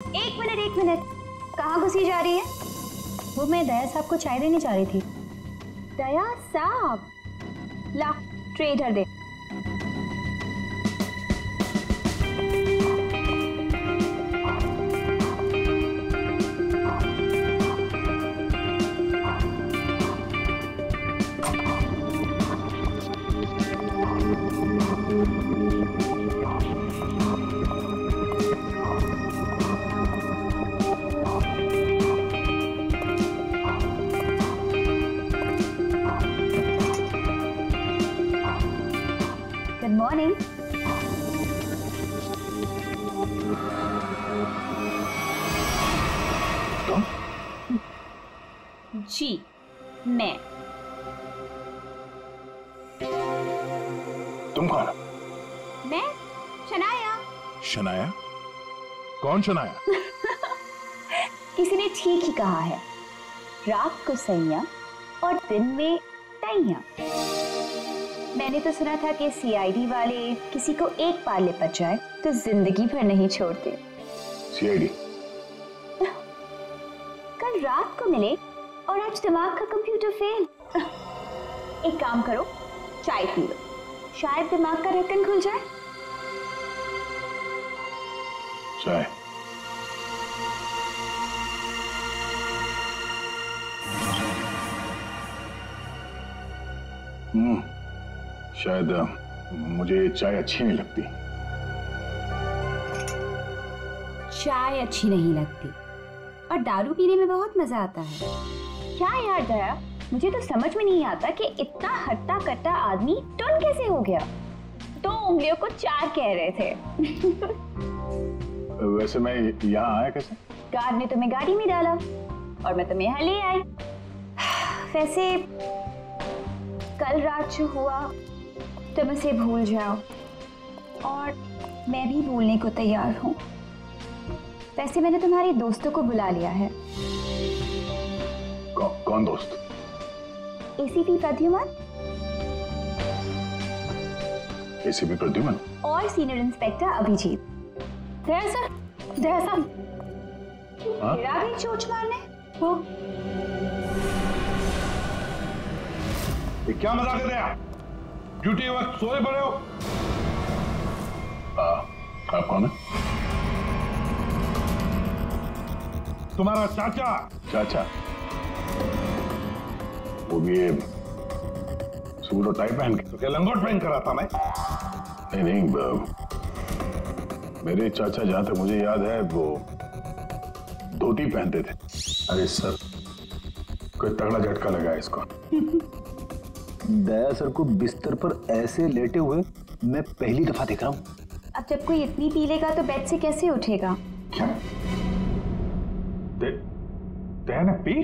एक मिनट, कहाँ घुसी जा रही है? वो मैं दया साहब को चाय देने जा रही थी। दया साहब, ला ट्रे इधर दे। Good morning. जी मैं। तुम कौन? मैं शनाया। शनाया? कौन शनाया? किसी ने ठीक ही कहा है, रात को सैया और दिन में तैया। मैंने तो सुना था कि सीआईडी वाले किसी को एक बार लिपट जाए तो जिंदगी भर नहीं छोड़ते। सीआईडी? कल रात को मिले और आज दिमाग का कंप्यूटर फेल। एक काम करो, चाय पी लो, शायद दिमाग का ढक्कन खुल जाए। चाय? शायद मुझे चाय अच्छी नहीं लगती। चाय अच्छी नहीं लगती और दारू पीने में बहुत मजा आता है। क्या यार दया, मुझे तो समझ में नहीं आता कि इतना हट्टा कट्टा आदमी टुन कैसे हो गया। 2 उंगलियों को 4 कह रहे थे। वैसे मैं यहाँ आया कैसे? कार ने तुम्हें गाड़ी में डाला और मैं तुम्हें यहाँ ले आई। वैसे कल रात जो हुआ तुम उसे भूल जाओ और मैं भी भूलने को तैयार हूँ। वैसे मैंने तुम्हारे दोस्तों को बुला लिया है। कौन दोस्त? एसीपी प्रद्युमन। एसीपी प्रद्युमन और सीनियर इंस्पेक्टर अभिजीत। दया सर, दया साहब, मेरा भी चोट मारने वो। ये क्या मजाक कर रहे हैं? ड्यूटी वक्त सोए पड़े हो? आप कौन है? तुम्हारा चाचा। चाचा? वो भी ये सूट और टाई पहन के? तो क्या लंगोट पहन कर आता मैं? नहीं, मेरे चाचा जहां तक मुझे याद है वो धोती पहनते थे। अरे सर, कोई तगड़ा झटका लगा है इसको। दया सर को बिस्तर पर ऐसे लेटे हुए मैं पहली दफा देख रहा हूँ। अब जब कोई इतनी पी लेगा तो बेड से कैसे उठेगा? क्या? दया ने पी?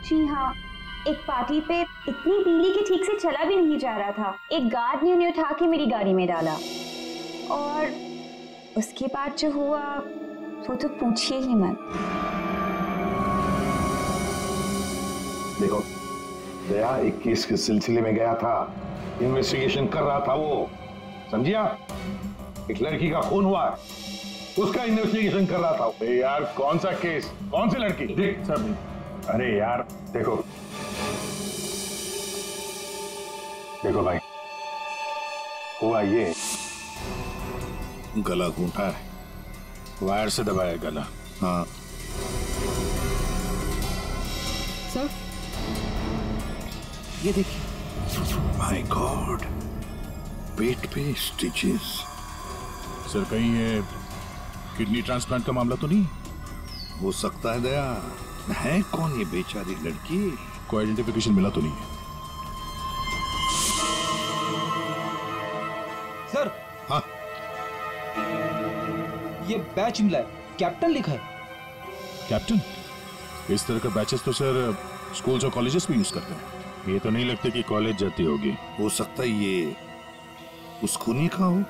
जी हाँ, एक पार्टी पे इतनी पी ली कि ठीक से चला भी नहीं जा रहा था। एक गार्ड ने उन्हें उठा के मेरी गाड़ी में डाला और उसके बाद जो हुआ वो तो पूछिए ही मत। देखो, दया एक केस के सिलसिले में गया था, इन्वेस्टिगेशन कर रहा था वो, समझिया? एक लड़की का खून हुआ है, उसका इन्वेस्टिगेशन कर रहा था। यार कौन सा केस, कौन सी लड़की? देख सब, अरे यार देखो भाई, हुआ ये, गला घूंटा है, वायर से दबाया गला। हाँ सर, ये देखिए। माय गॉड, पेट पे स्टिचेस। सर कहीं ये किडनी ट्रांसप्लांट का मामला तो नहीं? हो सकता है दया। है कौन ये बेचारी लड़की? कोई आइडेंटिफिकेशन मिला तो नहीं है? सर, हाँ, ये बैच मिला है, कैप्टन लिखा है। कैप्टन? इस तरह का बैचेस तो सर स्कूल्स और कॉलेजेस में यूज करते हैं। ये तो नहीं लगता कि कॉलेज जाती होगी। हो सकता है ये उस खूनी का हो।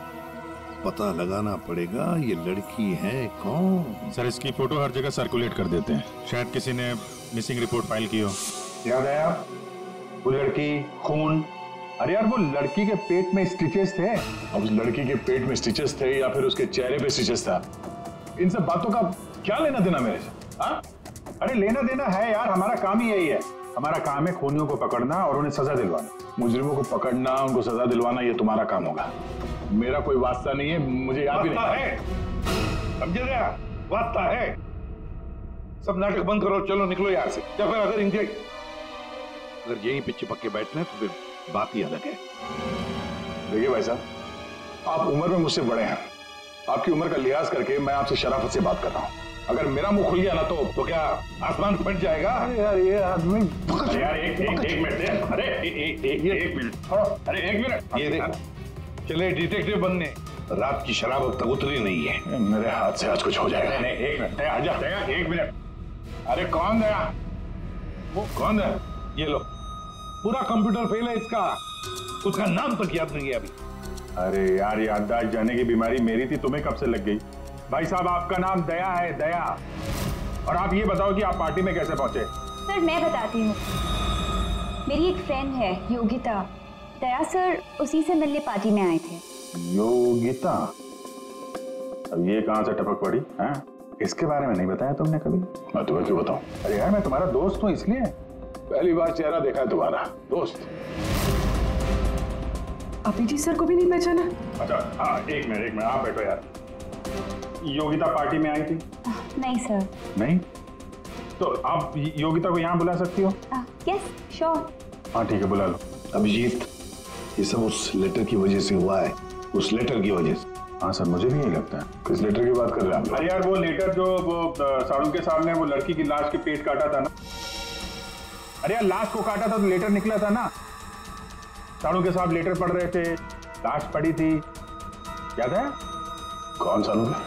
पता लगाना पड़ेगा ये लड़की है कौन। सर इसकी फोटो हर जगह सर्कुलेट कर देते हैं, शायद किसी ने मिसिंग रिपोर्ट फाइल की हो। याद आया वो लड़की, खून। अरे यार वो लड़की के पेट में स्टिचेस थे। अब उस लड़की के पेट में स्टिचेस थे या फिर उसके चेहरे पे स्टिचेस था, इन सब बातों का क्या लेना देना मेरे से? हाँ? अरे लेना देना है यार, हमारा काम ही यही है। हमारा काम है खूनियों को पकड़ना और उन्हें सजा दिलवाना। मुजरिमों को पकड़ना, उनको सजा दिलवाना, ये तुम्हारा काम होगा। मेरा कोई वास्ता नहीं है, मुझे याद भी नहीं है। समझे रहा? वास्ता है। सब नाटक बंद करो, चलो निकलो यहाँ से। या फिर अगर यहीं पे चिपक के बैठना है तो फिर बात ही अलग है। देखिए भाई साहब, आप उम्र में मुझसे बड़े हैं। आपकी उम्र का लिहाज करके मैं आपसे शराफत से बात कर रहा हूँ। अगर मेरा मुंह खुल गया ना तो क्या आसमान फट जाएगा? अरे यार ये आदमी यार एक मिनट, अरे एक मिनट, अरे एक मिनट, ये देख, चले डिटेक्टिव बनने। रात की शराब अब तक उतरी नहीं है। मेरे हाथ से आज कुछ हो जाएगा। नहीं, एक मिनट, आजा, एक मिनट। अरे कौन गया? वो कौन है? ये लो, पूरा कंप्यूटर फेल है इसका। उसका नाम तक याद नहीं है अभी। अरे यार याददाश्त जाने की बीमारी मेरी थी, तुम्हें कब से लग गई? भाई साहब आपका नाम दया है, दया। और आप ये बताओ कि आप पार्टी में कैसे पहुंचे? सर मैं बताती हूँ। मेरी एक फ्रेंड है योगिता, दया सर उसी से मिलने पार्टी में आए थे। योगिता? अब ये कहां से टपक पड़ी? हैं? इसके बारे में नहीं बताया तुमने कभी? मैं तुम्हें क्यों बताऊं? अरे यार मैं तुम्हारा दोस्त हूँ इसलिए। पहली बार चेहरा देखा है तुम्हारा दोस्त। अभिजीत सर को भी नहीं पहचाना? अच्छा हाँ, एक मिनट आप बैठो यार। योगिता पार्टी में आई थी? नहीं सर। नहीं? तो आप योगिता को यहाँ बुला सकती हो? Yes sure. हाँ ठीक है, बुला लो। अभिजीत, ये सब उस लेटर की वजह से हुआ है, उस लेटर की वजह से। हाँ सर, मुझे भी यही लगता है। किस लेटर की बात कर रहे हैं? अरे यार वो लेटर जो वो साड़ू के सामने वो लड़की की लाश के पेट काटा था ना। अरे यार लाश को काटा था तो लेटर निकला था ना। साड़ू के साहब लेटर पढ़ रहे थे, लाश पड़ी थी, याद है? कौन साड़ू के?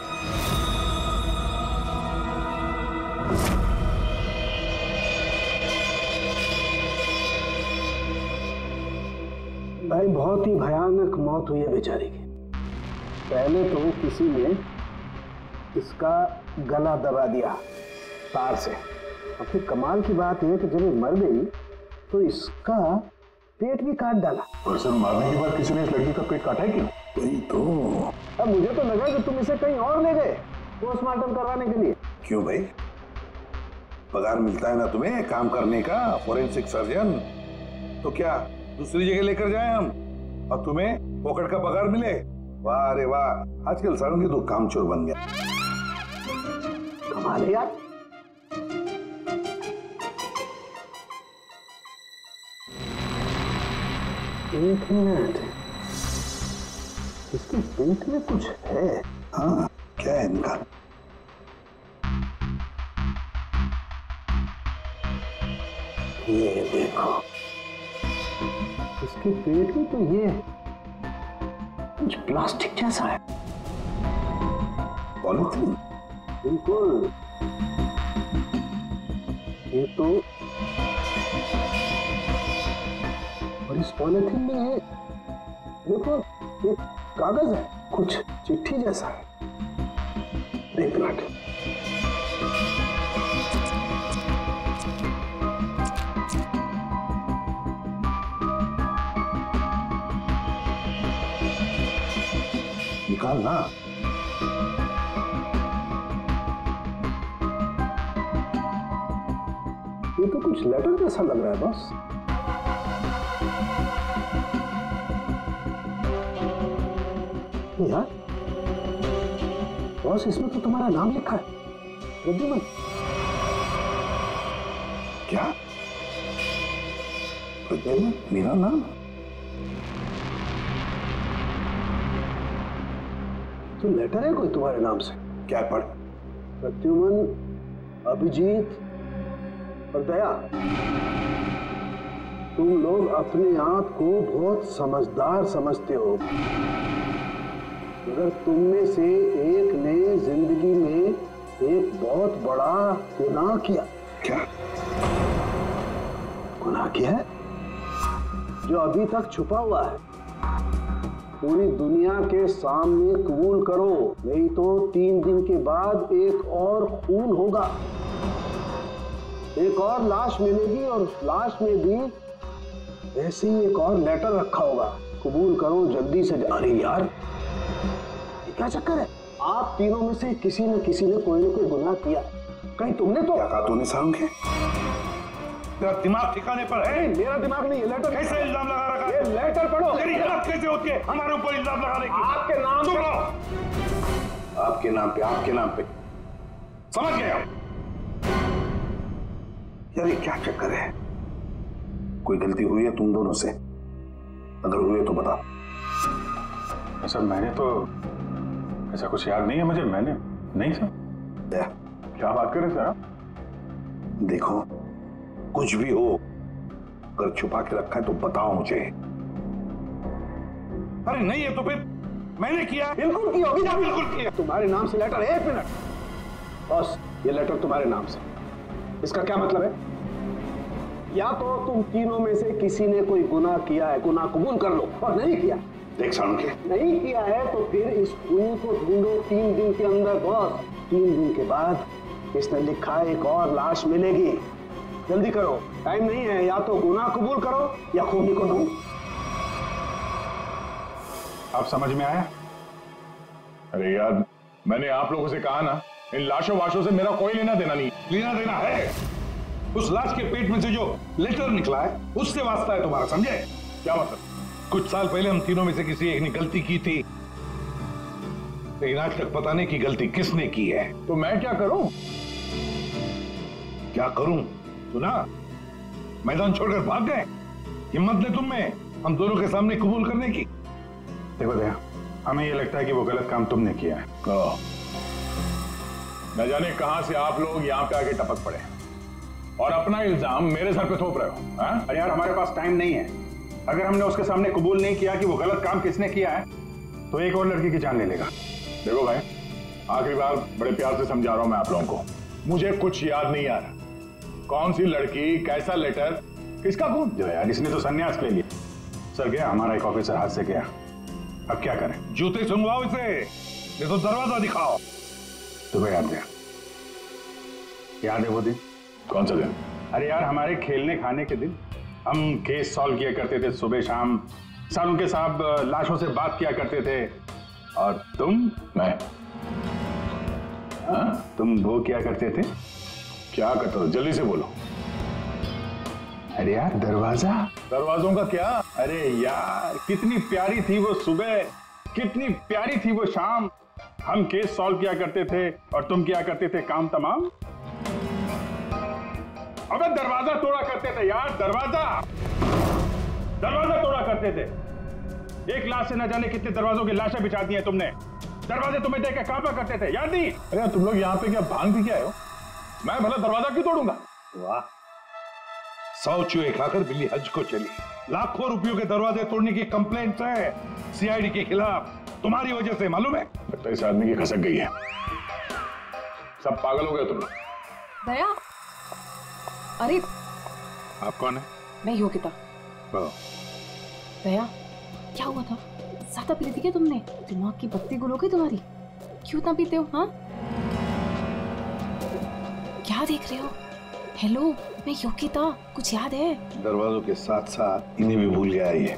भाई बहुत ही भयानक मौत हुई है बेचारी की। पहले तो किसी ने इसका गला दबा दिया तार से, और फिर कमाल की बात यह कि जब ये मर गई तो इसका पेट भी काट डाला। और सर मारने के बाद किसी ने इस लड़की का पेट काटा है क्यों? वही तो। अब मुझे तो लगा कि तुम इसे कहीं और ले गए पोस्टमार्टम करवाने के लिए। क्यों भाई? पगार मिलता है ना तुम्हें काम करने का, फोरेंसिक सर्जन। तो क्या दूसरी जगह लेकर जाए हम और तुम्हें पॉकेट का पगार मिले? वाह अरे वाह, आजकल सारुंगी तो कामचोर बन गया। कमाल है यार। एक मिनट, इसके पेट में कुछ है। हाँ क्या है इनका? ये देखो, इसके पेट में तो ये कुछ प्लास्टिक जैसा है। पॉलीथीन? बिल्कुल। ये तो, और इस पॉलीथीन में ये देखो एक कागज है, कुछ चिट्ठी जैसा है। एक मिनट, निकाल ना। ये तो कुछ लेटर जैसा लग रहा है बस। यार बॉस, इसमें तो तुम्हारा नाम लिखा है, प्रद्युमन। क्या? प्रद्युमन मेरा नाम? तो लेटर है कोई तुम्हारे नाम से? क्या पढ़? प्रद्युमन, अभिजीत और दया, तुम लोग अपने आप को बहुत समझदार समझते हो, मगर तुम में से एक ने जिंदगी में एक बहुत बड़ा गुनाह किया। क्या गुनाह किया है जो अभी तक छुपा हुआ है। पूरी दुनिया के सामने कबूल करो, नहीं तो 3 दिन के बाद एक और खून होगा, एक और लाश मिलेगी, और उस लाश में भी ऐसे ही एक और लेटर रखा होगा। कबूल करो जल्दी से। अरे यार ये क्या चक्कर है? आप तीनों में से किसी न कोई गुनाह किया। कहीं तुमने तो क्या कहा तूने सारुण के? तेरा दिमाग ठिकाने पर है? मेरा दिमाग नहीं, ये लेटर कैसे इल्जाम लगा रखा है? ये लेटर पढ़ो। तेरी हिम्मत कैसे होती है हमारे ऊपर इल्जाम लगाने की? आपके नाम चुप पे। रहो। आपके नाम पे समझ गए आप? यार ये क्या चक्कर है? कोई गलती हुई है तुम दोनों से? अगर हुई है तो बताओ। सर मैंने तो ऐसा कुछ याद नहीं है मुझे, मैंने नहीं सर। क्या बात कर रहे सर आप? देखो कुछ भी हो, अगर छुपा के रखा है तो बताओ मुझे। अरे नहीं है तो फिर मैंने किया। बिल्कुल की होगी ना, बिल्कुल किया। तुम्हारे नाम से लेटर। 1 मिनट बॉस, ये लेटर तुम्हारे नाम से, इसका क्या मतलब है? या तो तुम तीनों में से किसी ने कोई गुनाह किया है, गुनाह कबूल कर लो, और नहीं किया। देख सारुण के, नहीं किया है तो फिर इस खूनी को ढूंढो 3 दिन के अंदर बॉस। 3 दिन के बाद इसने लिखा एक और लाश मिलेगी। जल्दी करो, टाइम नहीं है। या तो गुनाह कबूल करो या खूनी को ढूंढो। आप समझ में आया? अरे यार मैंने आप लोगों से कहा ना, इन लाशों वाशों से मेरा कोई लेना देना नहीं। लेना देना है। उस लाश के पेट में से जो लेटर निकला है उससे वास्ता है तुम्हारा, समझे? क्या मतलब? कुछ साल पहले हम तीनों में से किसी एक ने गलती की थी, लेकिन आज तक पता नहीं कि गलती किसने की है। तो मैं क्या करूं? क्या करूं? सुना, मैदान छोड़कर भाग गए। हिम्मत ने तुम में हम दोनों के सामने कबूल करने की। देखो दया, हमें ये लगता है कि वो गलत काम तुमने किया है। न जाने कहां से आप लोग यहां पे आके टपक पड़े और अपना इल्जाम मेरे सर पे थोप रहे हो। हाँ? अरे यार हमारे पास टाइम नहीं है। अगर हमने उसके सामने कबूल नहीं किया कि वो गलत काम किसने किया है तो एक और लड़की की जान ले लेगा। देखो भाई, आखिरी बार बड़े प्यार से समझा रहा हूं मैं आप लोगों को, मुझे कुछ याद नहीं आ रहा। कौन सी लड़की, कैसा लेटर, किसका खून? जो यार इसने तो संन्यास ले लिया। सर गया, हमारा एक ऑफिसर हाथ से गया। अब क्या करें? जूते सुंघवाओ इसे, नहीं तो दरवाजा दिखाओ। तुम्हें याद है? याद है वो दिन? कौन सा दिन? अरे यार हमारे खेलने खाने के दिन हम केस सॉल्व किया करते थे सुबह शाम। सारुण के साहब लाशों से बात किया करते थे और मैं तुम वो क्या करते थे? क्या करता था? जल्दी से बोलो। अरे यार दरवाजों का क्या? अरे यार कितनी प्यारी थी वो सुबह, कितनी प्यारी थी वो शाम। हम केस सॉल्व किया करते थे और तुम क्या करते थे? काम तमाम। अबे दरवाजा तोड़ा करते थे यार, दरवाजा तोड़ा करते थे। एक लाश से न जाने कितने दरवाजों की लाशें बिछा दी हैं तुमने। दरवाजे तुम्हें देख के कांपा करते थे, याद नहीं? अरे तुम लोग यहाँ पे क्या भांग पी के आए हो? मैं भला दरवाजा क्यों तोड़ूंगा? वाह, 100 चूहे खाकर बिल्ली हज को चली। लाखों रुपयों के दरवाजे तोड़ने की कंप्लेंट है सीआईडी के खिलाफ, तुम्हारी वजह से, मालूम है? लगता है इस आदमी की खसक गई है। सब पागल हो गए तुम लोग। दया, अरे आप कौन है? मैं योगिता। दया, क्या हुआ था? ज्यादा पी थी क्या तुमने? दिमाग की बत्ती गुल हो गई तुम्हारी? क्यों इतना पीते हो? हाँ, क्या देख रहे हो? हेलो, मैं योगिता, कुछ याद है? दरवाजों के साथ साथ इन्हें भी भूल गया ये।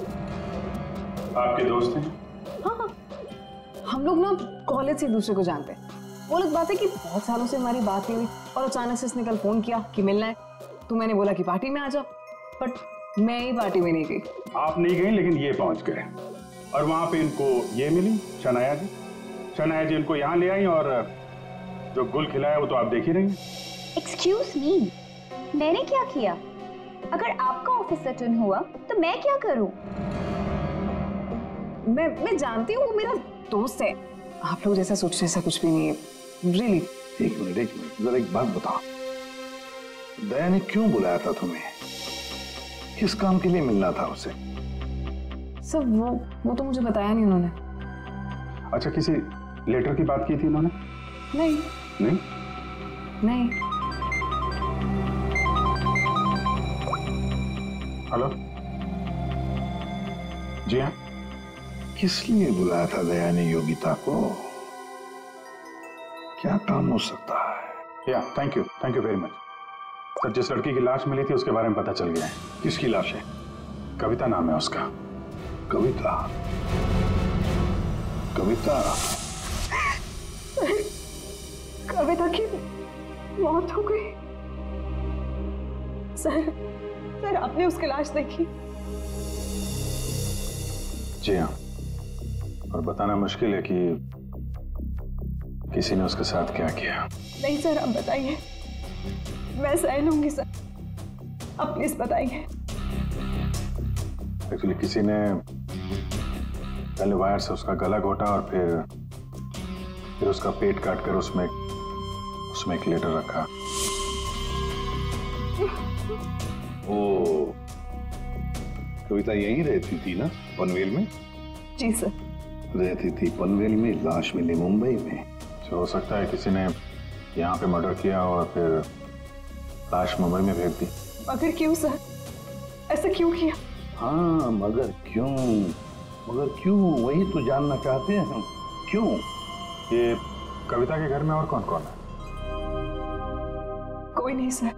आपके दोस्त हैं? हाँ, हम लोग ना कॉलेज से एक दूसरे को जानते हैं। वो लोग बात है कि बहुत सालों से हमारी बात नहीं हुई और अचानक से इसने कल फोन किया कि मिलना है। तो मैंने बोला कि पार्टी में आ जाओ, बट मैं ही पार्टी में नहीं गई। आप नहीं गई लेकिन ये पहुंच गए और वहां पे इनको ये मिली शनाया जी इनको यहाँ ले आई और जो गुल खिलाया वो तो आप देख ही रही हैं। एक्सक्यूज मी, मैंने क्या किया? अगर आपका ऑफिसर टर्न हुआ तो मैं क्या करूं? मैं जानती हूँ वो मेरा दोस्त है। आप लोग जैसा सोचते ऐसा कुछ भी नहीं है, रियली। एक मिनट, जरा एक बात बताओ, दया ने क्यों बुलाया था तुम्हें? किस काम के लिए मिलना था उसे? सर वो तो मुझे बताया नहीं उन्होंने। अच्छा, किसी लेटर की बात की थी उन्होंने? नहीं नहीं नहीं। हेलो, जी हाँ। किस लिए बुलाया था दया ने योगिता को? क्या काम हो सकता है? या thank you very much sir. जिस लड़की की लाश मिली थी उसके बारे में पता चल गया है। किसकी लाश है? कविता नाम है उसका। कविता? कविता की मौत हो गई। सर आपने उसकी लाश देखी? जी हाँ, और बताना मुश्किल है कि किसी ने उसके साथ क्या किया। नहीं सर, आप बताइए, मैं सह लूंगी सर, आप प्लीज बताइए। एक्चुअली किसी ने पहले वायर से उसका गला घोटा और फिर उसका पेट काटकर उसमें एक लेटर रखा। ओ, कविता यहीं रहती थी ना पनवेल में? जी सर। रहती थी पनवेल में, लाश मिली मुंबई में। तो हो सकता है किसी ने यहाँ पे मर्डर किया और फिर लाश मुंबई में भेज दी। मगर क्यों सर, ऐसा क्यों किया? हाँ, मगर क्यों वही तो जानना चाहते हैं हम। क्यों? ये कविता के घर में और कौन कौन है? कोई नहीं सर,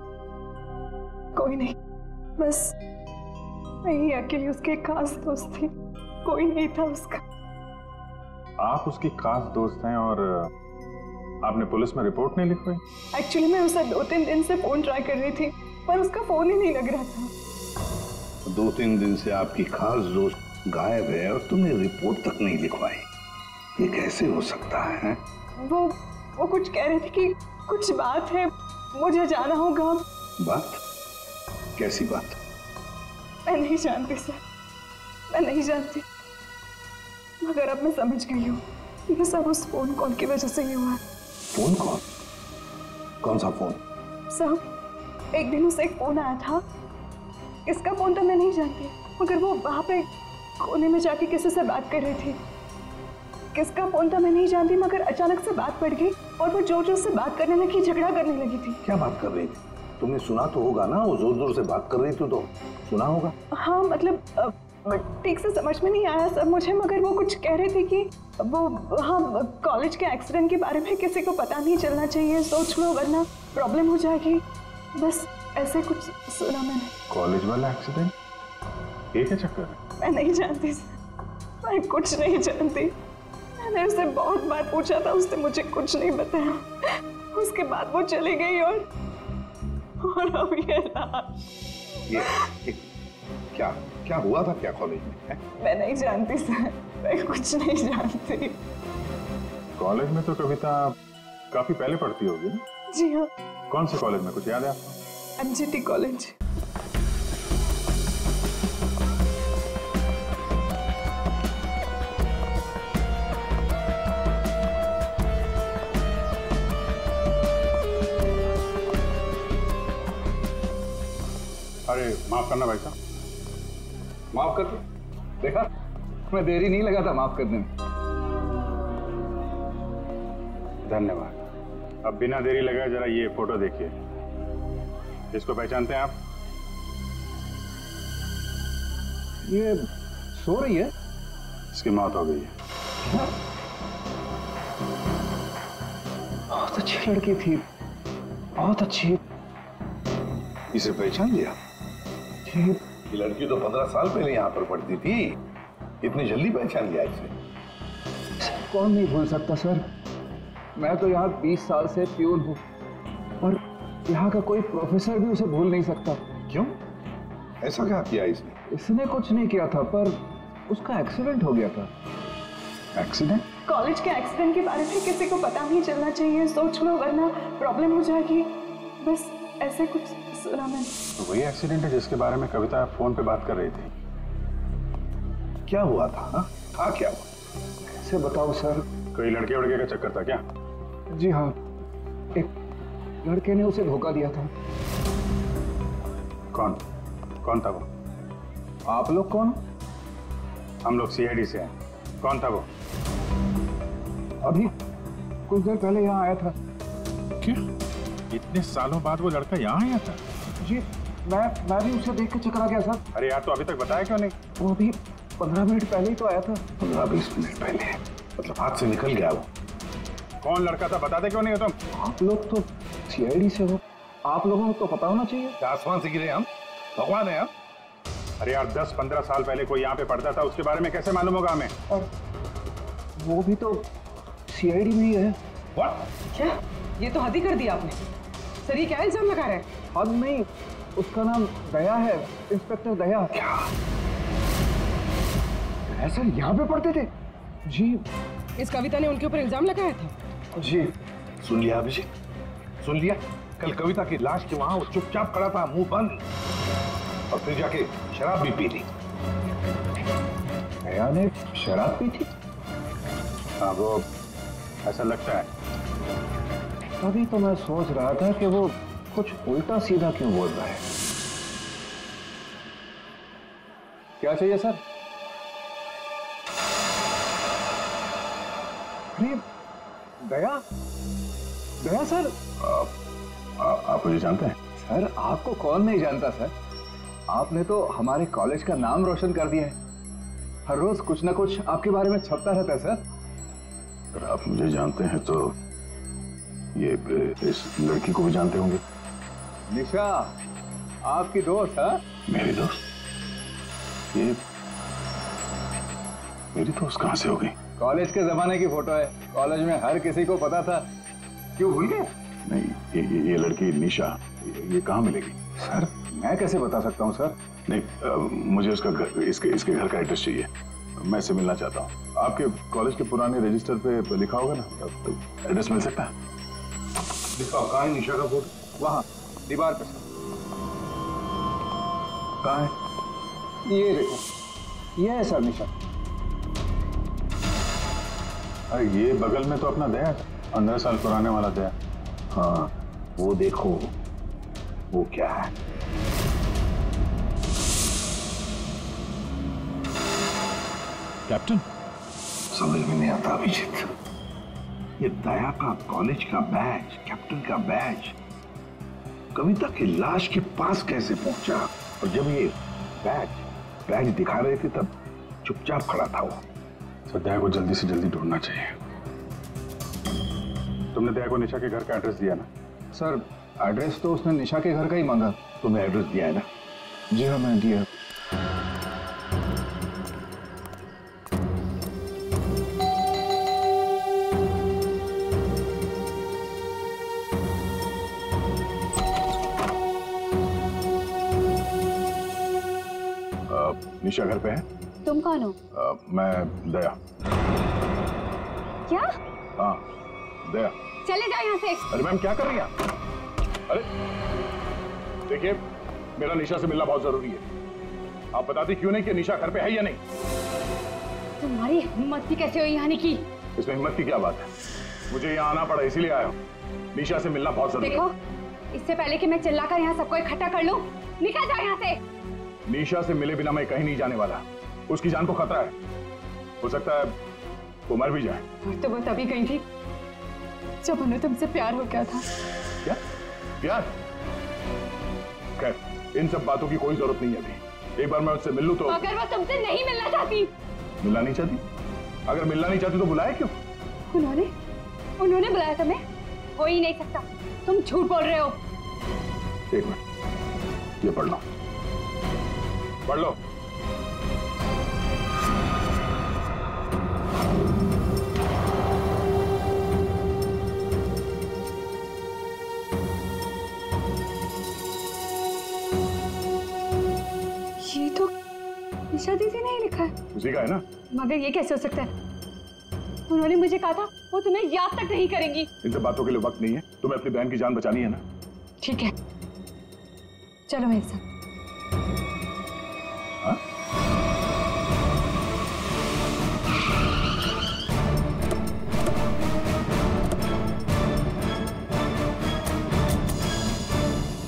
कोई नहीं, बस मैं ही अकेली उसके खास दोस्त थी, कोई नहीं था उसका। आप उसकी खास दोस्त हैं और आपने पुलिस में रिपोर्ट नहीं लिखवाई? एक्चुअली मैं उसे 2-3 दिन से फोन ट्राई कर रही थी, पर उसका फोन ही नहीं लग रहा था। 2-3 दिन से आपकी खास दोस्त गायब है और तुमने रिपोर्ट तक नहीं लिखवाई, ये कैसे हो सकता है? वो कुछ कह रहे थे कि कुछ बात है, मुझे जाना होगा। बात? कैसी बात? मैं नहीं जानती सर, मैं नहीं जानती, मगर अब मैं समझ गई हूँ ये सब उस फोन कॉल की वजह से ही हुआ है। Phone call? कौन सा फोन? सर, एक दिन उसे एक फोन आया था, इसका फोन तो मैं नहीं जानती, मगर वो वहां पे कोने में जाके किसी से बात कर रही थी। किसका फोन था मैं नहीं जानती, मगर अचानक से बात पड़ गई और वो जोर जोर से बात करने लगी, झगड़ा करने लगी थी। क्या बात कर रही थी? तुमने सुना तो होगा ना, वो जोर जोर से बात कर रही थी तो सुना होगा। हाँ, मतलब ठीक से समझ में नहीं आया सर मुझे, मगर वो कुछ कह रहे थे कि वो हाँ कॉलेज के एक्सीडेंट के बारे में किसी को पता नहीं चलना चाहिए, सोच लो वरना प्रॉब्लम हो जाएगी, बस ऐसे कुछ सुना मैंने। कॉलेज वाला एक्सीडेंट? ये क्या चक्कर है? मैं नहीं जानती सर, मैं कुछ नहीं जानती। मैंने उससे बहुत बार पूछा था, उसने मुझे कुछ नहीं बताया। उसके बाद वो चली गई और अब ये क्या हुआ था क्या कॉलेज में है? मैं नहीं जानती सर, मैं कुछ नहीं जानती। कॉलेज में तो कविता काफी पहले पढ़ती होगी ना? जी हाँ। कौन से कॉलेज में, कुछ याद है आपको? MGT college. अरे माफ करना भाई साहब। माफ कर दो। देखा, मैं देरी नहीं लगा था माफ करने में। धन्यवाद। अब बिना देरी लगाए जरा ये फोटो देखिए। इसको पहचानते हैं आप? ये सो रही है? इसकी मौत हो गई है। बहुत अच्छी लड़की थी, बहुत अच्छी। इसे पहचान लिया? ये लड़की तो 15 साल पहले यहाँ पर पढ़ती थी, इतनी जल्दी पहचान लिया इसे? कौन नहीं भूल सकता सर, मैं तो यहाँ 20 साल से प्यून हूँ और यहाँ का कोई प्रोफेसर भी उसे भूल नहीं सकता। क्यों? ऐसा क्या किया इसने? इसने कुछ नहीं किया था, पर उसका एक्सीडेंट हो गया था। एक्सीडेंट? कॉलेज के एक्सीडेंट के बारे में किसी को पता नहीं चलना चाहिए, सोच लो वरना प्रॉब्लम हो जाएगी, बस ऐसे कुछ सुना मैंने। तो वही एक्सीडेंट है जिसके बारे में कविता फोन पे बात कर रही थी। क्या हुआ था? हाँ? था क्या हुआ? कैसे बताओ सर? कोई लड़के वड़के का चक्कर था क्या? जी हाँ, एक लड़के ने उसे धोखा दिया था। कौन था वो? आप लोग कौन? हम लोग CID से हैं। कौन था वो? अभी कुछ देर पहले यहाँ आया था। क्या? इतने सालों बाद वो लड़का यहाँ आया था? जी, मैं भी उसे देख के चकरा गया सर। अरे यार, तो अभी तक बताया क्यों नहीं? वो अभी 15 मिनट पहले ही तो आया था। 15-20 मिनट पहले? मतलब हाथ से निकल गया वो? कौन लड़का था बताते क्यों नहीं हो तुम? आप लोग तो CID से हो, आप लोगों को तो पता होना चाहिए। आसमान से गिरे हम? भगवान है हम? अरे यार, 10-15 साल पहले कोई यहाँ पे पढ़ता था, उसके बारे में कैसे मालूम होगा हमें? और वो भी तो CID में ही है। What? क्या? ये तो हद ही कर दिया आपने। सर ये क्या इल्जाम लगा रहे हैं? हद नहीं, उसका नाम दया है, इंस्पेक्टर दया। क्या सर यहाँ पे पढ़ते थे? जी। इस कविता ने उनके ऊपर इल्जाम लगाया था? जी। सुन लिया अभिजीत, सुन लिया? कल कविता की लाश के वहां वो चुपचाप खड़ा था, मुंह बंद, और फिर जाके शराब भी पी ली। दया ने शराब पी थी? हाँ, वो ऐसा लगता है। तभी तो मैं सोच रहा था कि वो कुछ उल्टा सीधा क्यों बोल रहा है। क्या चाहिए सर? अरे दया, दया सर। आप मुझे जानते हैं? सर आपको कौन नहीं जानता सर, आपने तो हमारे कॉलेज का नाम रोशन कर दिया है। हर रोज कुछ ना कुछ आपके बारे में छपता रहता है सर। अगर आप मुझे जानते हैं तो ये इस लड़की को भी जानते होंगे। निशा आपकी दोस्त है? मेरी दोस्त? ये मेरी दोस्त कहां से हो गई? कॉलेज के जमाने की फोटो है, कॉलेज में हर किसी को पता था। क्यों भूल गए? नहीं, ये लड़की निशा, ये कहाँ मिलेगी? सर मैं कैसे बता सकता हूँ सर? नहीं, मुझे उसका घर, इसके घर का एड्रेस चाहिए, मैं इससे मिलना चाहता हूँ। आपके कॉलेज के पुराने रजिस्टर पे लिखा होगा ना, एड्रेस मिल सकता है? दिखाओ, कहाँ है निशा का फोटो? वहाँ दीवार पे सर। कहाँ है? ये देखो, ये है सर निशा। अरे ये बगल में तो अपना दया, 15 साल पुराने वाला दया। हाँ, वो देखो, वो क्या है? कैप्टन, समझ में नहीं आता अभिजीत, ये दया का कॉलेज का बैज, कैप्टन का बैज कविता की लाश के पास कैसे पहुंचा? और जब ये बैज दिखा रहे थे तब चुपचाप खड़ा था वो। सर दया को जल्दी से जल्दी ढूंढना चाहिए। तुमने दया को निशा के घर का एड्रेस दिया ना? सर एड्रेस तो उसने निशा के घर का ही मांगा। तुमने एड्रेस दिया है ना? जी हाँ मैंने दिया। निशा घर पे है? तुम कौन हो? मैं दया। क्या? हाँ दया। चले जाओ यहाँ से। अरे मैम क्या कर रही हैं? अरे देखिए, मेरा निशा से मिलना बहुत जरूरी है। आप बताती क्यों नहीं कि निशा घर पे है या नहीं? तुम्हारी हिम्मत की कैसे हुई यहाँ की? इसमें हिम्मत की क्या बात है? मुझे यहाँ आना पड़ा इसीलिए आया हूँ। निशा से मिलना बहुत जरूरी है। देखो, इससे पहले कि मैं चिल्लाकर यहाँ सबको इकट्ठा कर लूँ, निकल जाओ यहाँ से। निशा से मिले बिना मैं कहीं नहीं जाने वाला। उसकी जान को खतरा है, हो सकता है वो मर भी जाए। और तो वो तभी गई थी जब उन्हें तुमसे प्यार हो गया था। क्या प्यार? खैर, इन सब बातों की कोई जरूरत नहीं है अभी। एक बार मैं उससे मिल लूं तो। अगर वो तुमसे नहीं मिलना चाहती? मिलना नहीं चाहती? अगर मिलना नहीं चाहती तो बुलाया क्यों? उन्होंने बुलाया तुम्हें? हो ही नहीं सकता, तुम झूठ बोल रहे हो। एक मिनट, ये पढ़ लो, पढ़ लो। ये तो निशा दीदी ने ही लिखा है। उसी का है ना? मगर ये कैसे हो सकता है? उन्होंने मुझे कहा था वो तुम्हें याद तक नहीं करेंगी। इन सब बातों के लिए वक्त नहीं है। तुम्हें अपनी बहन की जान बचानी है ना? ठीक है, चलो मेरे साथ। हाँ?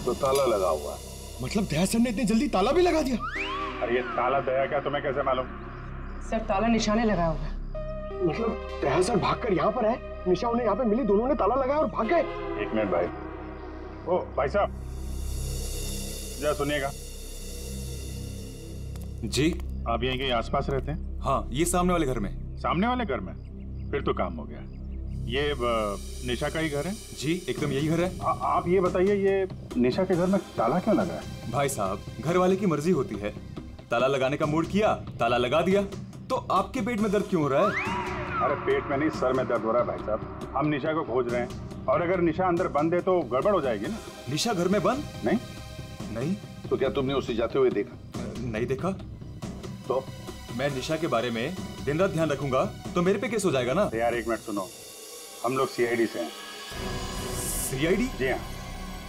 तो ताला लगा हुआ है। मतलब दया सर ने इतनी जल्दी ताला भी लगा दिया? अरे ये ताला दया क्या, तुम्हें कैसे मालूम? सर ताला निशाने लगाया होगा। मतलब दया सर भागकर यहाँ पर है, निशा उन्हें यहाँ पे मिली, दोनों ने ताला लगाया और भाग गए। एक मिनट भाई। ओ भाई साहब, जरा सुनिएगा। जी? आप यहीं के आसपास रहते हैं? हाँ, ये सामने वाले घर में। सामने वाले घर में? फिर तो काम हो गया। ये निशा का ही घर है? जी एकदम यही घर है। आप ये बताइए, ये निशा के घर में ताला क्यों लगा है? भाई साहब, घर वाले की मर्जी होती है। ताला लगाने का मूड किया, ताला लगा दिया। तो आपके पेट में दर्द क्यों हो रहा है? अरे पेट में नहीं, सर में दर्द हो रहा है भाई साहब। हम निशा को खोज रहे हैं, और अगर निशा अंदर बंद है तो गड़बड़ हो जाएगी ना। निशा घर में बंद? नहीं नहीं। तो क्या तुमने उसे जाते हुए देखा? नहीं देखा। तो मैं निशा के बारे में दिन रात ध्यान रखूंगा तो मेरे पे केस हो जाएगा ना। यार एक मिनट सुनो, हम लोग सीआईडी से हैं। सीआईडी? जी हाँ।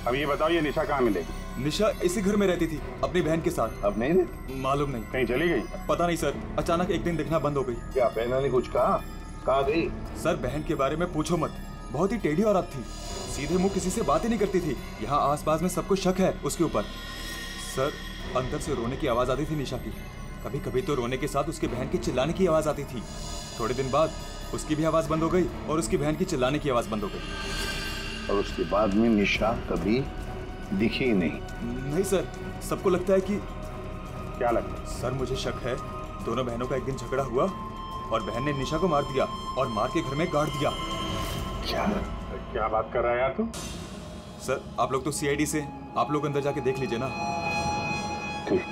अब ये बताओ ये निशा कहाँ मिलेगी? निशा इसी घर में रहती थी अपनी बहन के साथ। अब नहीं रहती? मालूम नहीं। कहीं चली गई? पता नहीं सर, अचानक एक दिन दिखना बंद हो गई। क्या बहना ने कुछ कहा? कहाँ गई? सर बहन के बारे में पूछो मत, बहुत ही टेढ़ी औरत थी, सीधे मुंह किसी से बात ही नहीं करती थी। यहाँ आसपास में सबको शक है उसके ऊपर। सर अंदर से रोने की आवाज आती थी निशा की, कभी कभी तो रोने के साथ उसकी बहन के चिल्लाने की आवाज आती थी। थोड़े दिन बाद उसकी भी आवाज बंद हो गई और उसकी बहन की चिल्लाने की आवाज बंद हो गई। और उसके बाद में निशा कभी दिखी ही नहीं? नहीं सर, सबको लगता है कि। क्या लगता है? सर मुझे शक है दोनों बहनों का एक दिन झगड़ा हुआ और बहन ने निशा को मार दिया और मार के घर में गाड़ दिया। क्या बात कर रहा है यार तू? सर आप लोग तो सीआईडी से, आप लोग अंदर जाके देख लीजिए ना। ठीक।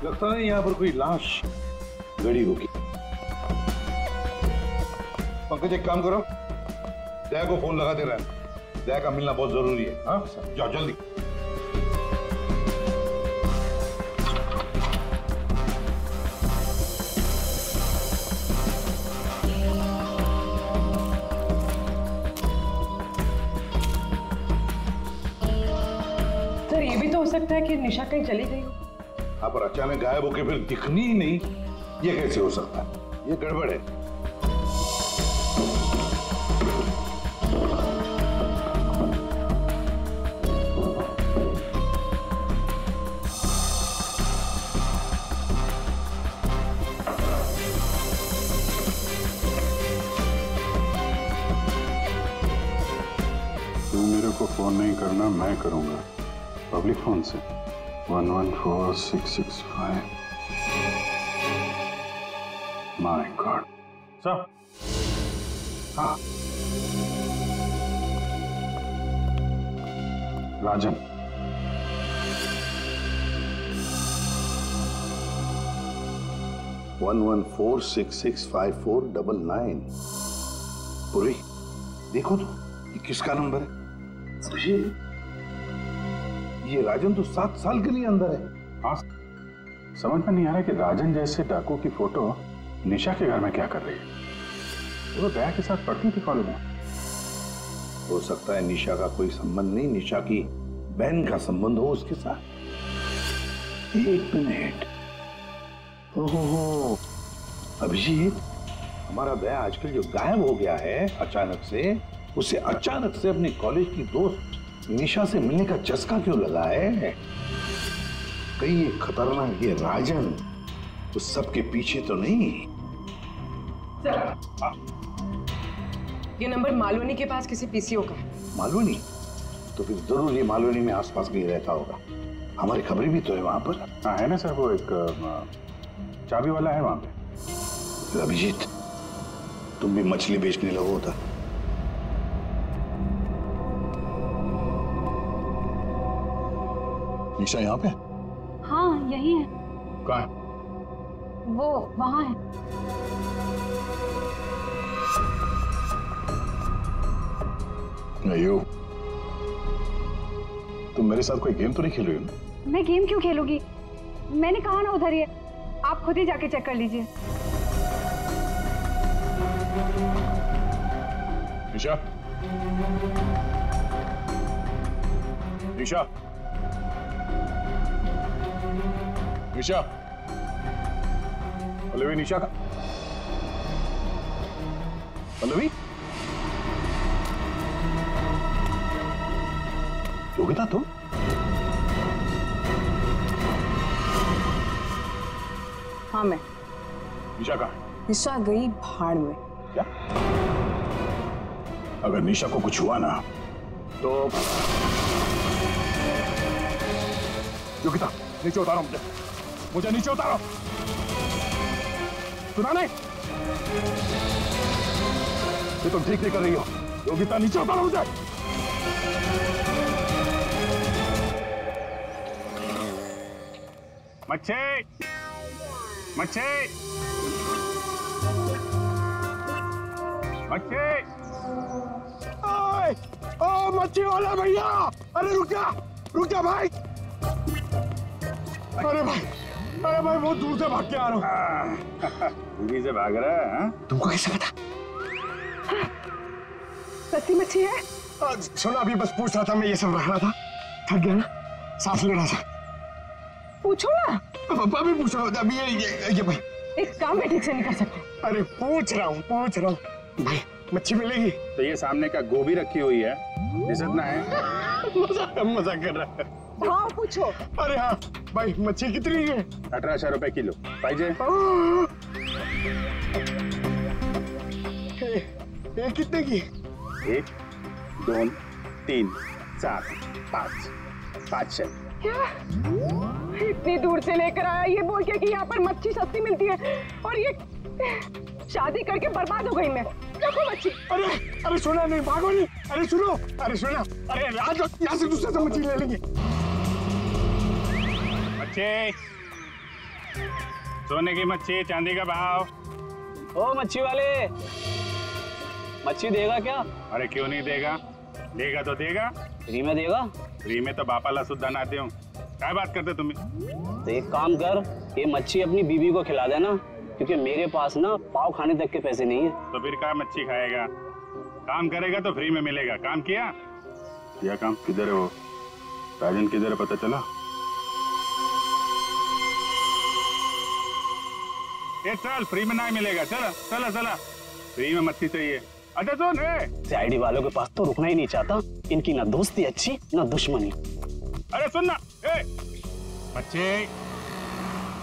लगता है यहाँ पर कोई लाश गड़ी होगी। पंकज एक काम करो, दया को फोन लगा दे रहा है, दया का मिलना बहुत जरूरी है। हाँ जाओ जल्दी। सर ये भी तो हो सकता है कि निशा कहीं चली गई हो। हाँ पर अचानक गायब होके फिर दिखनी ही नहीं, ये कैसे हो सकता है? ये गड़बड़ है। तू मेरे को फोन नहीं करना, मैं करूंगा पब्लिक फोन से। 114665। My God. सर हाँ राजन, वन 114665499। पूरी देखो तो ये किसका नंबर है? ये राजन तो 7 साल के लिए अंदर है। हाँ समझ में नहीं आ रहा कि राजन जैसे डाकू की फोटो निशा के घर में क्या कर रही है। वो दया के साथ पढ़ती थी कॉलेज में। हो सकता है निशा का कोई संबंध नहीं, निशा की बहन का संबंध हो उसके साथ। एक मिनट। ओहो अभिजीत, हमारा दया आजकल जो गायब हो गया है अचानक से, उसे अचानक से अपने कॉलेज की दोस्त निशा से मिलने का चस्का क्यों लगा है? कहीं ये खतरनाक ये राजन उस सब के पीछे तो नहीं? ये नंबर मालवनी के पास किसी पीसीओ का है। मालवनी? तो फिर जरूर ये मालवनी में आसपास कहीं रहता होगा। हमारी खबरें भी तो है वहां पर। हाँ है ना सर, वो एक चाबी वाला है वहां पे। अभिजीत तुम भी मछली बेचने लगो उधर। निशा यहाँ पे? हाँ यही है। कहाँ है? वो वहाँ है। अयो, तुम मेरे साथ कोई गेम तो नहीं खेल रही हो ना? मैं गेम क्यों खेलूंगी? मैंने कहा ना उधर ही है, आप खुद ही जाके चेक कर लीजिए। निशा, निशा, निशा, पल्लवी, निशा का पल्लवी, योगिता तुम? हाँ मैं। निशा कहाँ है? निशा गई भाड़ में। क्या? अगर निशा को कुछ हुआ ना तो योगिता नीचे उतारो, मुझे नीचे उतारो। सुना नहीं? ये तुम ठीक नहीं कर रही हो। योगिता नीचे उतारो मुझे। मच्छी मच्छी मच्छी, ओ मच्छी वाला भैया, अरे रुक जा भाई। अरे भाई बहुत दूर से भाग के आ रहा हूँ। दूरी से भाग रहा है? तुमको कैसे पता? सच्ची मच्छी है? सुना, अभी बस पूछ रहा था, मैं ये सब रख रहा था, थक गया ना, सांस ले रहा था। पूछो ना। अभी पूछ रहा हूँ, अभी ये भाई एक काम भी ठीक से नहीं कर सकते। अरे पूछ रहा हूँ भाई, मच्छी मिलेगी? तो ये सामने का गोभी रखी हुई है, इज्जत ना है? मजाक कर रहा है। हाँ पूछो। अरे हाँ भाई, मच्छी कितनी है? 1800 रुपए किलो। पाहिजे? ये कितने की? 1 2 3 4 5 500। क्या? इतनी दूर से लेकर आया ये बोल के कि यहाँ पर मच्छी सस्ती मिलती है, और ये शादी करके बर्बाद हो गई मैं। देखो मच्छी। अरे सुना नहीं, भागो नहीं। अरे सुनो, अरे आज यहाँ से दूसरे से मच्छी ले लेंगे। मच्छी, सोने की मच्छी, चांदी का भाव। ओ मच्छी वाले, मच्छी देगा क्या? अरे क्यों नहीं देगा, देगा तो देगा। फ्री में देगा? फ्री में तो बापाला सुद्धा ना दूं। क्या बात करते तुम? तो एक काम कर, ये मच्छी अपनी बीबी को खिला देना, क्योंकि मेरे पास ना पाव खाने तक के पैसे नहीं है। तो फिर क्या मच्छी खाएगा? काम करेगा तो फ्री में मिलेगा। काम किया काम? किधर है वो राजन? किधर है पता चला? ये चल, फ्री में नहीं मिलेगा। चला फ्री में मच्छी चाहिए। अच्छा सुन, सीआईडी वालों के पास तो रुकना ही नहीं चाहता, इनकी ना दोस्ती अच्छी ना दुश्मनी। अरे सुन ना, मच्छी,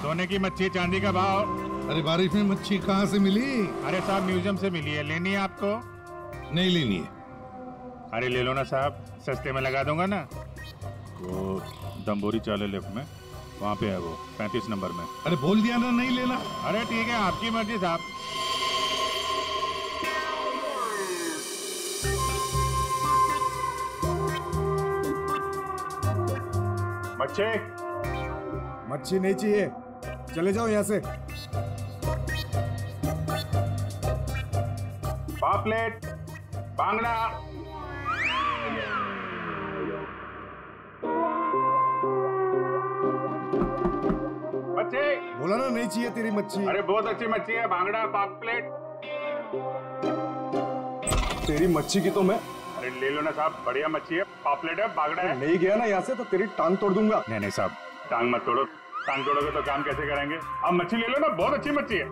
सोने की मच्छी, चांदी का भाव। अरे बारिश में मच्छी कहाँ से मिली? अरे साहब म्यूजियम से मिली है, लेनी है आपको? नहीं लेनी है। अरे ले लो ना साहब, सस्ते में लगा दूंगा ना। वो दम्बोरी चाले लेफ्ट में, वहाँ पे है वो 35 नंबर में। अरे बोल दिया ना नहीं लेना। अरे ठीक है, आपकी मर्जी साहब। मच्छी नहीं चाहिए, चले जाओ यहाँ से। पापलेट, बांगड़ा। मच्छी बोला ना नहीं चाहिए तेरी मच्छी। अरे बहुत अच्छी मच्छी है, बांगड़ा, पापलेट। तेरी मच्छी की तो मैं। अरे ले लो ना साहब, बढ़िया मच्छी है, पापलेट है, बांगड़ा है। नहीं गया ना यहाँ से तो तेरी टांग तोड़ दूंगा। नहीं साहब, टांग मत तोड़ो। टांग तोड़ोगे तो काम कैसे करेंगे? आप मच्छी ले लो ना, बहुत अच्छी मच्छी है।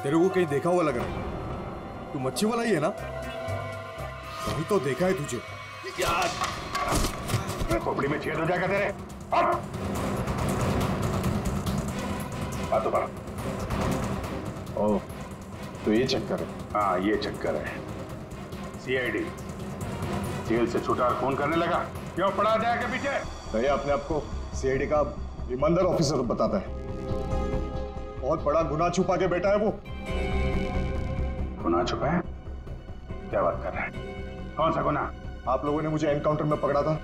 तेरे को कहीं देखा हुआ लग रहा है, तू मच्छी वाला ही है ना? कहीं तो देखा है तुझे। खोपड़ी में छेद हो जाएगा तेरे। बात। ओह, तो ये चक्कर है? हाँ ये चक्कर है। सीआईडी जेल से छूटा और फोन करने लगा, क्यों पड़ा जाएगा पीछे? भैया अपने आप को सीआईडी का ईमानदार ऑफिसर बताता है, बहुत बड़ा गुनाह छुपा के बैठा है वो। गुनाह छुपा है? क्या बात कर रहा है? कौन सा गुनाह? आप लोगों ने मुझे एनकाउंटर में पकड़ा था।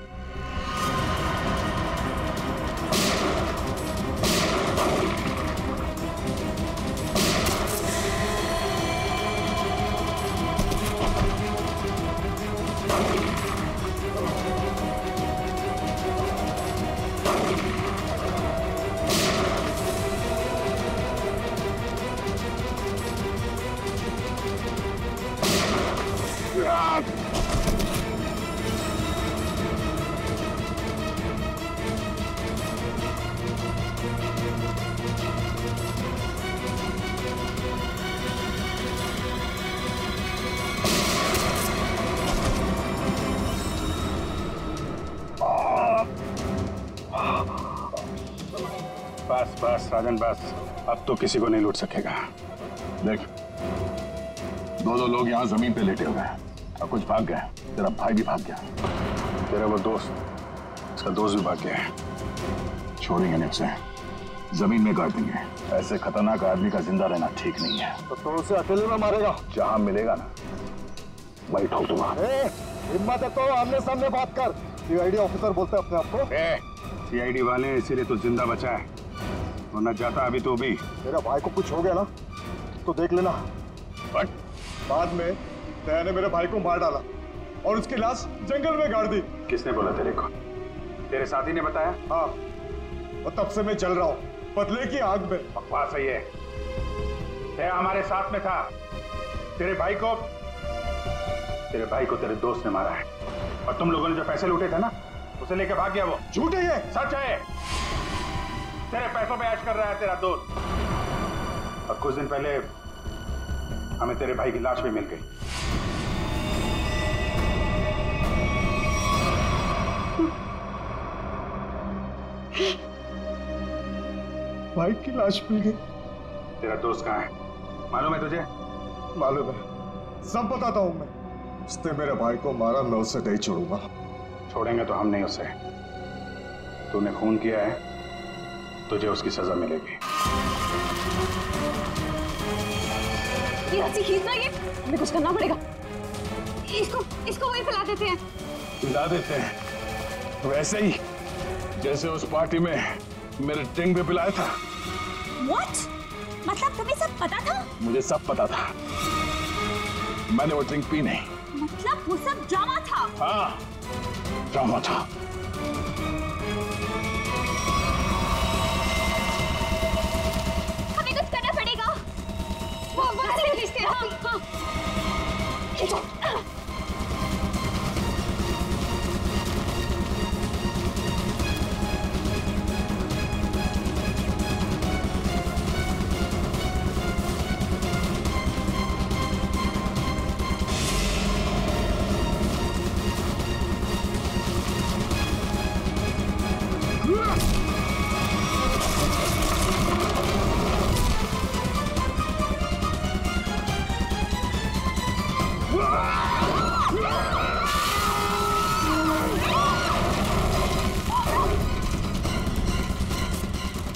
बस राजन बस, अब तो किसी को नहीं लूट सकेगा। देख, दो लोग यहाँ जमीन पे लेटे हुए हैं और कुछ भाग गए। तेरा भाई भी भाग गया, तेरा वो दोस्त, इसका दोस्त भी भाग गया है। छोड़ेंगे नहीं उसे। जमीन में गाड़ देंगे। ऐसे खतरनाक आदमी का जिंदा रहना ठीक नहीं है। तो उसे अकेले में मारेगा? जहां मिलेगा ना वही ठोक दूंगा। हिम्मत है तो आमने सामने बात कर। सीआईडी ऑफिसर बोलते अपने आप को। सीआईडी वाले इसीलिए तो जिंदा बचा है, वरना जाता अभी तो भी। मेरा भाई को कुछ हो गया ना तो देख लेना। बट बाद में दया ने मेरे भाई को मार डाला और उसकी लाश जंगल में गाड़ दी। किसने बोला तेरे को? तेरे साथी ने बताया? हाँ, और तब से मैं चल रहा हूँ बदले की आग में। बकवास है ये। दया हमारे साथ में था। तेरे भाई को तेरे दोस्त ने मारा है, और तुम लोगों ने जो पैसे लूटे थे ना उसे लेके भाग गया वो। झूठ है ये? सच है। तेरे पैसों पे ऐश कर रहा है तेरा दोस्त। और कुछ दिन पहले हमें तेरे भाई की लाश भी मिल गई। भाई की लाश मिल गई? तेरा दोस्त कहाँ है मालूम है तुझे? मालूम है, सब बताता हूं मैं। उसने मेरे भाई को मारा, मैं उससे नहीं छोड़ूंगा। छोड़ेंगे तो हम नहीं उसे। तूने खून किया है, तुझे उसकी सजा मिलेगी। ये अच्छी खींच ना, ये हमें कुछ करना पड़ेगा। इसको वही फैला देते हैं। पिला देते हैं वैसे ही जैसे उस पार्टी में मेरे ड्रिंक भी पिलाया था। What? मतलब तुम्हें सब पता था? मुझे सब पता था, मैंने वो ड्रिंक पी नहीं। मतलब वो सब ड्रामा था? हाँ, ड्रामा था। हमें कुछ करना पड़ेगा। हाँ।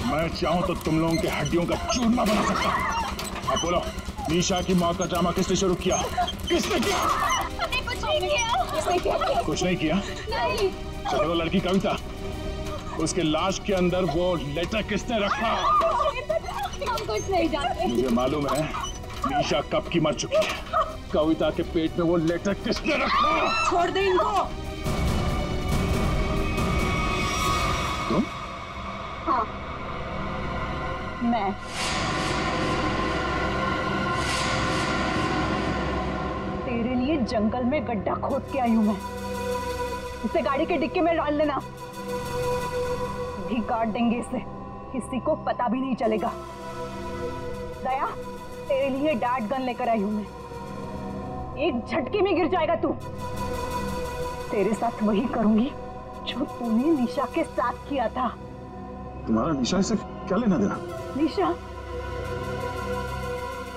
मैं चाहूं तो तुम लोगों के हड्डियों का चूरमा बना सकता हूं। अब बोलो, निशा की मौत का ड्रामा किसने शुरू किया? किसने किया? हमने कुछ नहीं किया। कुछ नहीं किया? नहीं। चलो वो लड़की कविता, उसके लाश के अंदर वो लेटर किसने रखा? हम कुछ नहीं जानते। मुझे मालूम है निशा कब की मर चुकी है। कविता के पेट में वो लेटर किसने रखा? छोड़ दे इनको। तुम? हाँ, मैं। तेरे लिए जंगल में गड्ढा खोद के आई हूं मैं। उसे गाड़ी के डिक्की में डाल लेना, भी काट देंगे इसे, किसी को पता भी नहीं चलेगा। दया, तेरे लिए डैड गन लेकर आई हूं मैं। एक झटके में गिर जाएगा तू। तेरे साथ वही करूंगी जो तूने निशा के साथ किया था। तुम्हारा निशा से क्या लेना देना?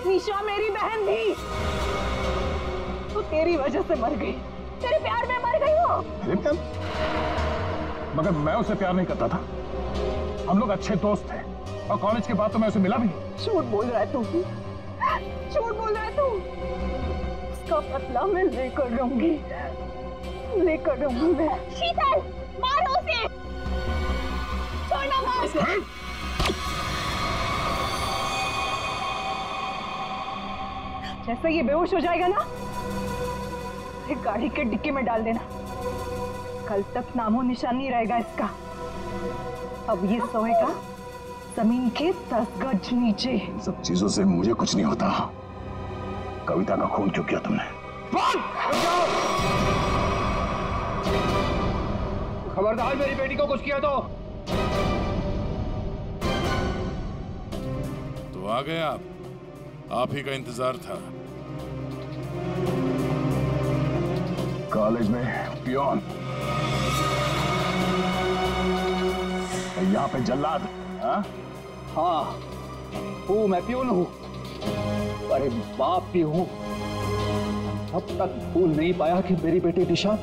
निशा मेरी बहन थी, वो तेरी वजह से मर गई। तेरे प्यार में मर गई वो। मेरे प्यार? मगर मैं उसे प्यार नहीं करता था। हम लोग अच्छे दोस्त थे और कॉलेज के बाद तो मैं उसे मिला भी नहीं। झूठ बोल रहा है तू, झूठ बोल रहा है तू। उसका बदला मैं लेकर रहूंगी मैं। शीतल, मारो उसे। छोड़ना मत। जैसे ये बेहोश हो जाएगा ना, एक गाड़ी के डिक्की में डाल देना। कल तक नामो निशान नहीं रहेगा इसका। अब ये सोएगा जमीन के 10 गज नीचे। सब चीजों से मुझे कुछ नहीं होता। कविता का खून क्यों किया तुमने? खबरदार मेरी बेटी को कुछ किया तो आ गए आप ही का इंतजार था। कॉलेज में पियोन, यहाँ पे जल्लाद। हाँ, हूँ मैं पियोन हूँ, अरे बाप भी हूँ। अब तक भूल नहीं पाया कि मेरी बेटी निशा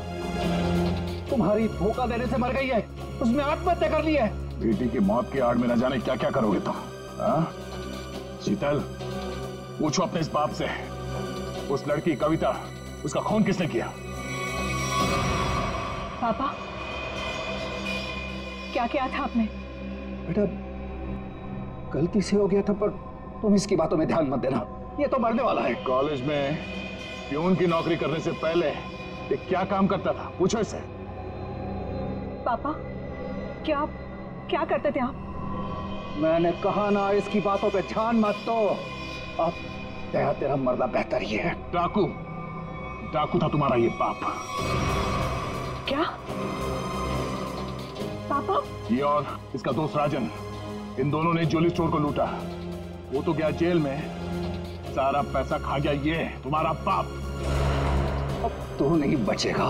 तुम्हारी धोखा देने से मर गई है, उसने आत्महत्या कर ली है। बेटी की मौत की आड़ में न जाने क्या क्या करोगे तुम? शीतल, पूछो अपने इस बाप से, उस लड़की कविता, उसका खून किसने किया? पापा, क्या किया था आपने? बेटा, गलती से हो गया था, पर तुम इसकी बातों में ध्यान मत देना, ये तो मरने वाला है। कॉलेज में प्यून की नौकरी करने से पहले ये क्या काम करता था? पूछो इसे। पापा, क्या करते थे आप? मैंने कहा ना, इसकी बातों पे ध्यान मत दो। अब तेरा मरना बेहतर ही है। डाकू था तुम्हारा ये बाप। क्या पापा? ये और इसका दोस्त राजन, इन दोनों ने ज्वेलरी स्टोर को लूटा। वो तो गया जेल में, सारा पैसा खा गया ये तुम्हारा बाप। अब तू नहीं बचेगा,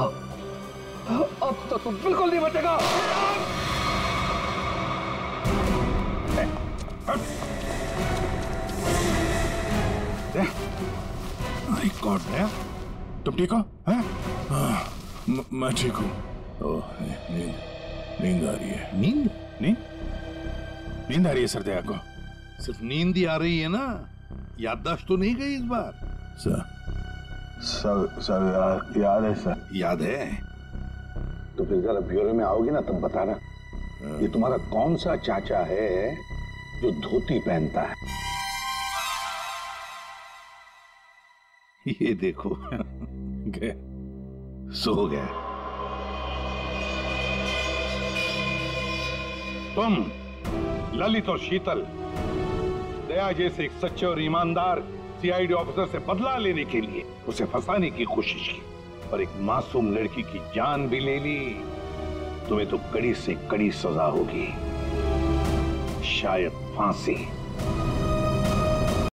अब तो तू बिल्कुल नहीं बचेगा। माय गॉड, दया, तुम ठीक हो? मैं ठीक हूँ। नींद आ रही है। नींद आ रही है सर दया को? सिर्फ नींद ही आ रही है ना, याददाश्त तो नहीं गई इस बार? सर याद है सर। याद है तो फिर जरा ब्यूरो में आओगे ना तब बताना, ये तुम्हारा कौन सा चाचा है जो धोती पहनता है? ये देखो गए, सो गया। तुम ललित और शीतल दया जैसे एक सच्चे और ईमानदार सीआईडी ऑफिसर से बदला लेने के लिए उसे फंसाने की कोशिश की और एक मासूम लड़की की जान भी ले ली। तुम्हें तो कड़ी से कड़ी सजा होगी, शायद फांसी।